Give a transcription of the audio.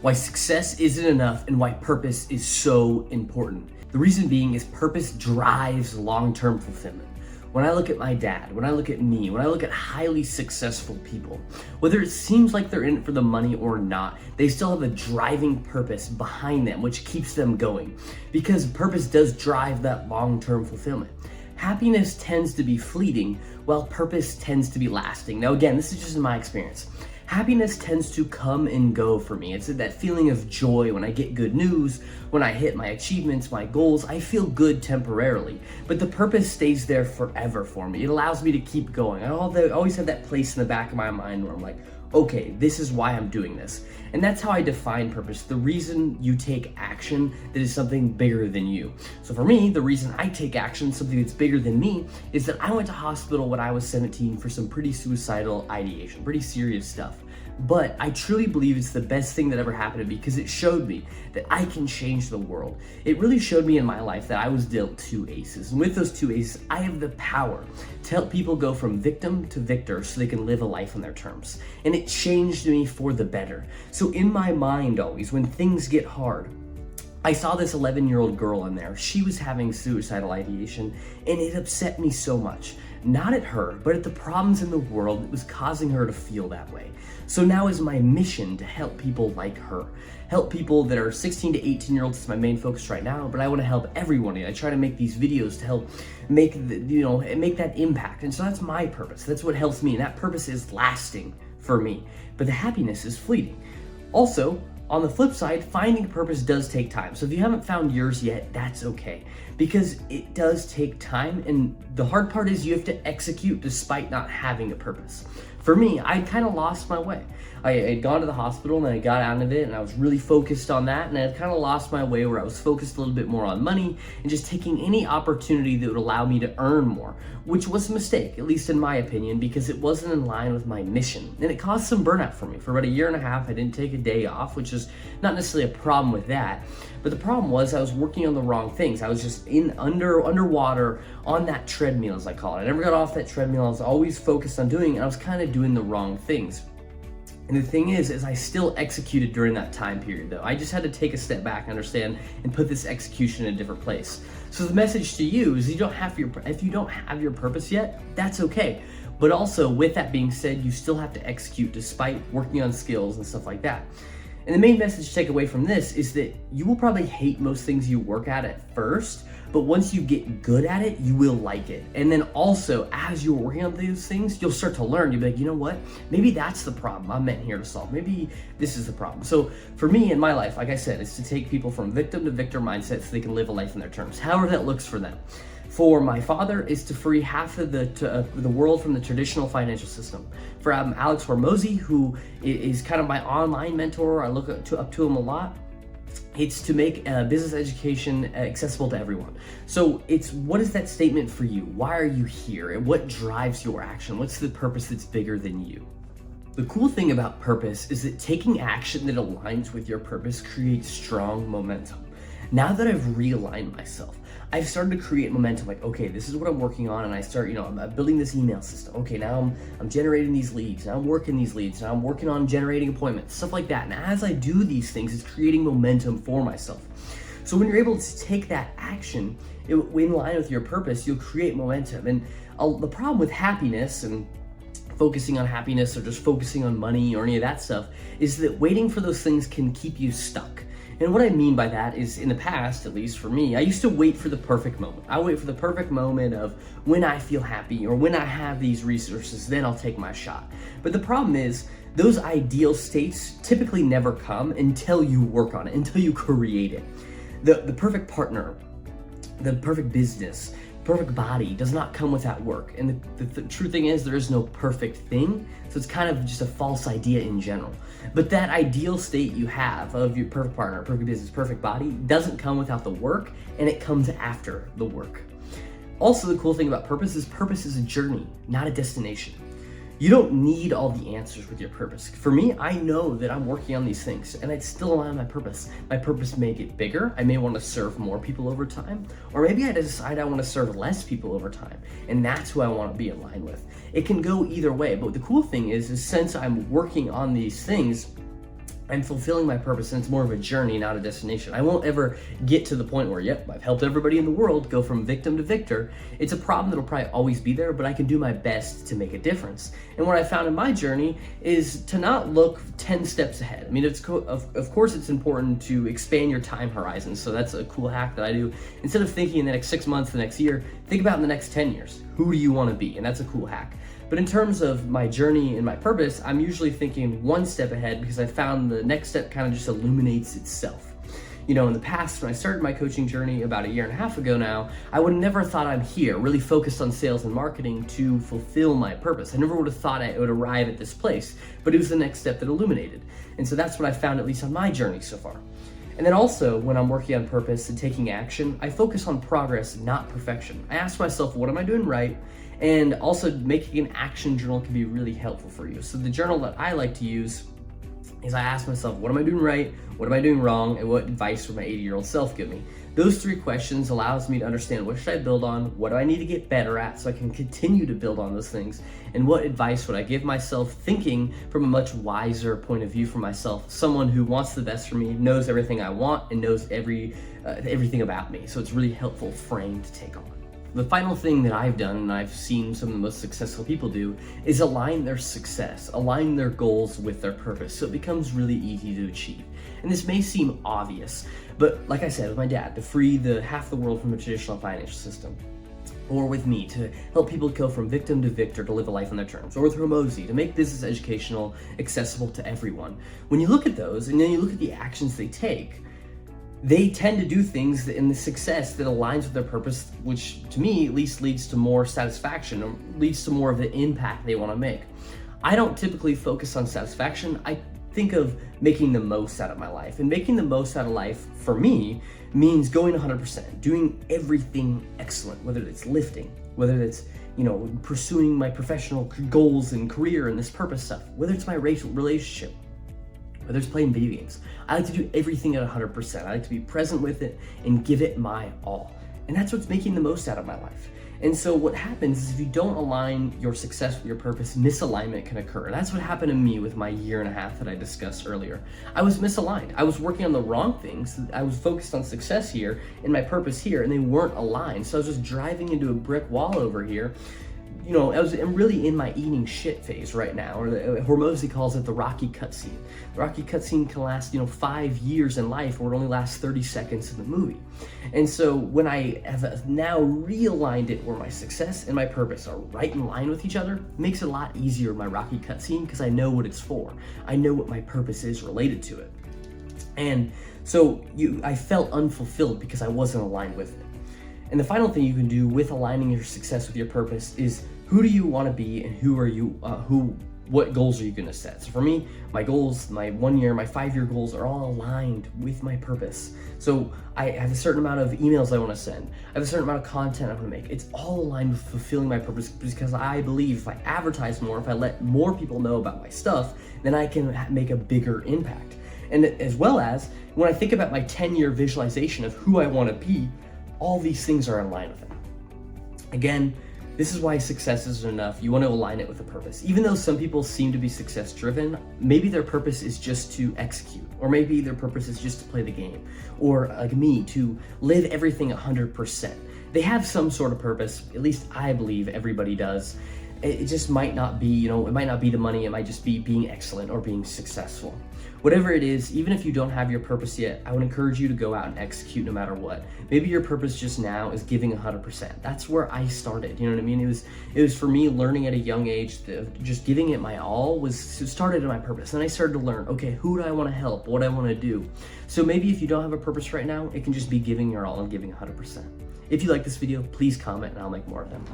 Why success isn't enough and why purpose is so important. The reason being is purpose drives long-term fulfillment. When I look at my dad, when I look at me, when I look at highly successful people, whether it seems like they're in it for the money or not, they still have a driving purpose behind them, which keeps them going. Because purpose does drive that long-term fulfillment. Happiness tends to be fleeting, while purpose tends to be lasting. Now again, this is just in my experience. Happiness tends to come and go for me. It's that feeling of joy when I get good news, when I hit my achievements, my goals. I feel good temporarily, but the purpose stays there forever for me. It allows me to keep going. I always have that place in the back of my mind where I'm like, okay, this is why I'm doing this. And that's how I define purpose. The reason you take action that is something bigger than you. So for me, the reason I take action, something that's bigger than me, is that I went to hospital when I was 17 for some pretty suicidal ideation, pretty serious stuff. But I truly believe it's the best thing that ever happened to me because it showed me that I can change the world. It really showed me in my life that I was dealt two aces. And with those two aces, I have the power to help people go from victim to victor so they can live a life on their terms. And it changed me for the better. So in my mind always, when things get hard, I saw this 11-year-old girl in there. She was having suicidal ideation and it upset me so much. Not at her, but at the problems in the world that was causing her to feel that way. So now is my mission to help people like her. Help people that are 16 to 18-year-olds. It's my main focus right now, but I want to help everyone. I try to make these videos to help make that impact. And so that's my purpose. That's what helps me, and that purpose is lasting for me. But the happiness is fleeting. Also, on the flip side, finding purpose does take time. So if you haven't found yours yet, that's okay. Because it does take time, and the hard part is you have to execute despite not having a purpose. For me, I kind of lost my way. I had gone to the hospital and I got out of it and I was really focused on that, and I kind of lost my way where I was focused a little bit more on money and just taking any opportunity that would allow me to earn more, which was a mistake, at least in my opinion, because it wasn't in line with my mission. And it caused some burnout for me. For about 1.5 years, I didn't take a day off, which is not necessarily a problem with that. But the problem was I was working on the wrong things. I was just underwater on that treadmill, as I call it. I never got off that treadmill. I was always focused on doing it, and I was kind of doing the wrong things. And the thing is I still executed during that time period though. I just had to take a step back, understand, and put this execution in a different place. So the message to you is if you don't have your purpose yet, that's okay. But also with that being said, you still have to execute despite working on skills and stuff like that. And the main message to take away from this is that you will probably hate most things you work at first, but once you get good at it, you will like it. And then also, as you're working on these things, you'll start to learn. You'll be like, you know what? Maybe that's the problem I'm meant here to solve. Maybe this is the problem. So for me in my life, like I said, it's to take people from victim to victor mindset so they can live a life on their terms, however that looks for them. For my father is to free half of the world from the traditional financial system. For Alex Hormozi, who is kind of my online mentor, I look up to him a lot. It's to make business education accessible to everyone. So what is that statement for you? Why are you here? And what drives your action? What's the purpose that's bigger than you? The cool thing about purpose is that taking action that aligns with your purpose creates strong momentum. Now that I've realigned myself, I've started to create momentum. Like, okay, this is what I'm working on, and I start, I'm building this email system. Okay, now I'm generating these leads. Now I'm working these leads. Now I'm working on generating appointments, stuff like that. And as I do these things, it's creating momentum for myself. So when you're able to take that action in line with your purpose, you'll create momentum. And the problem with happiness and focusing on happiness or just focusing on money or any of that stuff is that waiting for those things can keep you stuck. And what I mean by that is, in the past, at least for me, I used to wait for the perfect moment. I wait for the perfect moment of when I feel happy or when I have these resources, then I'll take my shot. But the problem is, those ideal states typically never come until you work on it, until you create it. The perfect partner, the perfect business, perfect body does not come without work. And the true thing is there is no perfect thing. So it's kind of just a false idea in general. But that ideal state you have of your perfect partner, perfect business, perfect body doesn't come without the work, and it comes after the work. Also, the cool thing about purpose is a journey, not a destination. You don't need all the answers with your purpose. For me, I know that I'm working on these things and it's still align my purpose. My purpose may get bigger. I may want to serve more people over time, or maybe I decide I want to serve less people over time, and that's who I want to be aligned with. It can go either way, but the cool thing is since I'm working on these things, I'm fulfilling my purpose, and it's more of a journey, not a destination. I won't ever get to the point where, yep, I've helped everybody in the world go from victim to victor. It's a problem that'll probably always be there, but I can do my best to make a difference. And what I found in my journey is to not look 10 steps ahead. I mean, of course it's important to expand your time horizon. So that's a cool hack that I do. Instead of thinking in the next 6 months, the next year, think about in the next 10 years. Who do you want to be? And that's a cool hack. But in terms of my journey and my purpose, I'm usually thinking one step ahead because I found the next step kind of just illuminates itself. You know, in the past, when I started my coaching journey about 1.5 years ago now, I would have never thought I'm here, really focused on sales and marketing to fulfill my purpose. I never would have thought I would arrive at this place, but it was the next step that illuminated. And so that's what I found, at least on my journey so far. And then also, when I'm working on purpose and taking action, I focus on progress, not perfection. I ask myself, what am I doing right? And also, making an action journal can be really helpful for you. So the journal that I like to use is I ask myself, what am I doing right? What am I doing wrong? And what advice would my 80-year-old self give me? Those 3 questions allows me to understand what should I build on, what do I need to get better at so I can continue to build on those things, and what advice would I give myself, thinking from a much wiser point of view for myself, someone who wants the best for me, knows everything I want, and knows everything about me. So it's really helpful frame to take on. The final thing that I've done, and I've seen some of the most successful people do, is align their success, align their goals with their purpose, so it becomes really easy to achieve. And this may seem obvious, but like I said, with my dad, to free half the world from the traditional financial system, or with me, to help people go from victim to victor to live a life on their terms, or with Hormozi, to make business educational, accessible to everyone. When you look at those, and then you look at the actions they take, they tend to do things in the success that aligns with their purpose, which to me at least leads to more satisfaction, or leads to more of the impact they want to make. I don't typically focus on satisfaction. I think of making the most out of my life. And making the most out of life for me means going 100%, doing everything excellent, whether it's lifting, whether it's, pursuing my professional goals and career and this purpose stuff, whether it's my relationship, whether it's playing video games. I like to do everything at 100%. I like to be present with it and give it my all. And that's what's making the most out of my life. And so what happens is if you don't align your success with your purpose, misalignment can occur. And that's what happened to me with my 1.5 years that I discussed earlier. I was misaligned. I was working on the wrong things. I was focused on success here and my purpose here, and they weren't aligned. So I was just driving into a brick wall over here. I'm really in my eating shit phase right now, or Hormozi calls it the Rocky cutscene. The Rocky cutscene can last, 5 years in life, or it only lasts 30 seconds in the movie. And so when I have now realigned it where my success and my purpose are right in line with each other, it makes it a lot easier, my Rocky cutscene, because I know what it's for. I know what my purpose is related to it. And so I felt unfulfilled because I wasn't aligned with it. And the final thing you can do with aligning your success with your purpose is, who do you want to be, and what goals are you going to set? So for me, my goals, my 1 year, my 5-year goals are all aligned with my purpose. So I have a certain amount of emails I want to send. I have a certain amount of content I want to make. It's all aligned with fulfilling my purpose, because I believe if I advertise more, if I let more people know about my stuff, then I can make a bigger impact. And as well as when I think about my 10-year visualization of who I want to be, all these things are in line with it. Again, this is why success isn't enough. You want to align it with a purpose. Even though some people seem to be success driven, maybe their purpose is just to execute, or maybe their purpose is just to play the game, or like me, to live everything 100%. They have some sort of purpose, at least I believe everybody does. It just might not be, it might not be the money, it might just be being excellent or being successful. Whatever it is, even if you don't have your purpose yet, I would encourage you to go out and execute no matter what. Maybe your purpose just now is giving 100%. That's where I started, you know what I mean? It was for me, learning at a young age, just giving it my all started in my purpose. And I started to learn, okay, who do I want to help? What do I want to do? So maybe if you don't have a purpose right now, it can just be giving your all and giving 100%. If you like this video, please comment and I'll make more of them.